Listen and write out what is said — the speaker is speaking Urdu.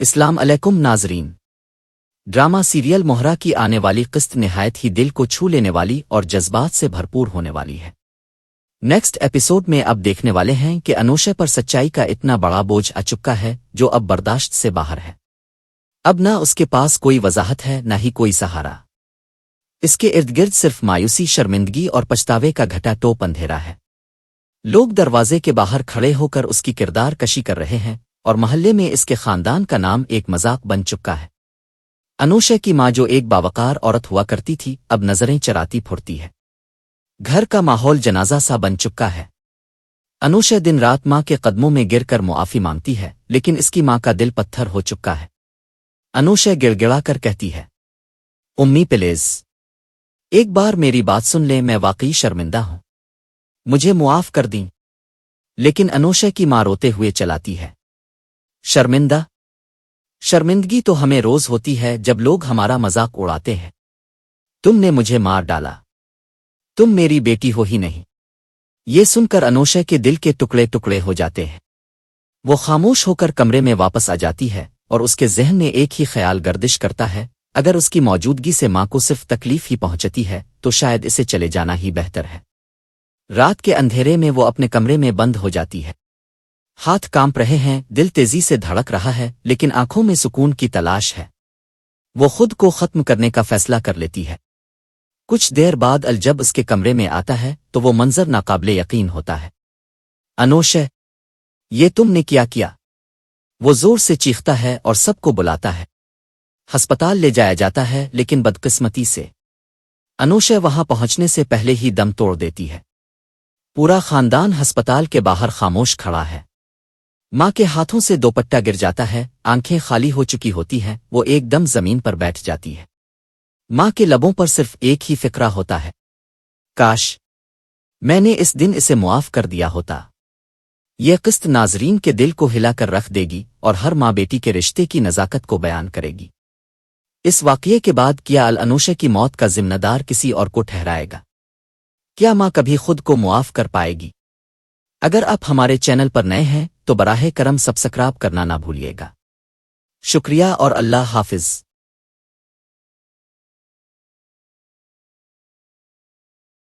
السلام علیکم ناظرین۔ ڈرامہ سیریل مہرہ کی آنے والی قسط نہایت ہی دل کو چھو لینے والی اور جذبات سے بھرپور ہونے والی ہے۔ نیکسٹ ایپیسوڈ میں اب دیکھنے والے ہیں کہ انوشا پر سچائی کا اتنا بڑا بوجھ آ چکا ہے جو اب برداشت سے باہر ہے۔ اب نہ اس کے پاس کوئی وضاحت ہے نہ ہی کوئی سہارا۔ اس کے ارد گرد صرف مایوسی، شرمندگی اور پچھتاوے کا گھٹا ٹوپ اندھیرا ہے۔ لوگ دروازے کے باہر کھڑے ہو کر اس کی کردار کشی کر رہے ہیں اور محلے میں اس کے خاندان کا نام ایک مذاق بن چکا ہے۔ انوشا کی ماں جو ایک باوقار عورت ہوا کرتی تھی اب نظریں چراتی پھرتی ہے۔ گھر کا ماحول جنازہ سا بن چکا ہے۔ انوشا دن رات ماں کے قدموں میں گر کر معافی مانگتی ہے لیکن اس کی ماں کا دل پتھر ہو چکا ہے۔ انوشا گڑ گڑا کر کہتی ہے، امی پلیز ایک بار میری بات سن لیں، میں واقعی شرمندہ ہوں، مجھے معاف کر دیں۔ لیکن انوشا کی ماں روتے ہوئے چلاتی ہے، شرمندگی تو ہمیں روز ہوتی ہے جب لوگ ہمارا مذاق اڑاتے ہیں۔ تم نے مجھے مار ڈالا، تم میری بیٹی ہو ہی نہیں۔ یہ سن کر انوشا کے دل کے ٹکڑے ٹکڑے ہو جاتے ہیں۔ وہ خاموش ہو کر کمرے میں واپس آ جاتی ہے اور اس کے ذہن میں ایک ہی خیال گردش کرتا ہے، اگر اس کی موجودگی سے ماں کو صرف تکلیف ہی پہنچتی ہے تو شاید اسے چلے جانا ہی بہتر ہے۔ رات کے اندھیرے میں وہ اپنے کمرے میں بند ہو جاتی ہے۔ ہاتھ کانپ رہے ہیں، دل تیزی سے دھڑک رہا ہے لیکن آنکھوں میں سکون کی تلاش ہے۔ وہ خود کو ختم کرنے کا فیصلہ کر لیتی ہے۔ کچھ دیر بعد جب اس کے کمرے میں آتا ہے تو وہ منظر ناقابل یقین ہوتا ہے۔ انوشا، یہ تم نے کیا کیا؟ وہ زور سے چیختا ہے اور سب کو بلاتا ہے۔ ہسپتال لے جایا جاتا ہے لیکن بدقسمتی سے انوشا وہاں پہنچنے سے پہلے ہی دم توڑ دیتی ہے۔ پورا خاندان ہسپتال کے باہر خاموش کھڑا ہے۔ ماں کے ہاتھوں سے دوپٹہ گر جاتا ہے، آنکھیں خالی ہو چکی ہوتی ہیں، وہ ایک دم زمین پر بیٹھ جاتی ہے۔ ماں کے لبوں پر صرف ایک ہی فکرہ ہوتا ہے، کاش میں نے اس دن اسے معاف کر دیا ہوتا۔ یہ قسط ناظرین کے دل کو ہلا کر رکھ دے گی اور ہر ماں بیٹی کے رشتے کی نزاکت کو بیان کرے گی۔ اس واقعے کے بعد کیا انوشا کی موت کا ذمہ دار کسی اور کو ٹھہرائے گا؟ کیا ماں کبھی خود کو معاف کر پائے گی؟ اگر آپ ہمارے چینل پر نئے ہیں تو براہ کرم سبسکرائب کرنا نہ بھولیے گا۔ شکریہ اور اللہ حافظ۔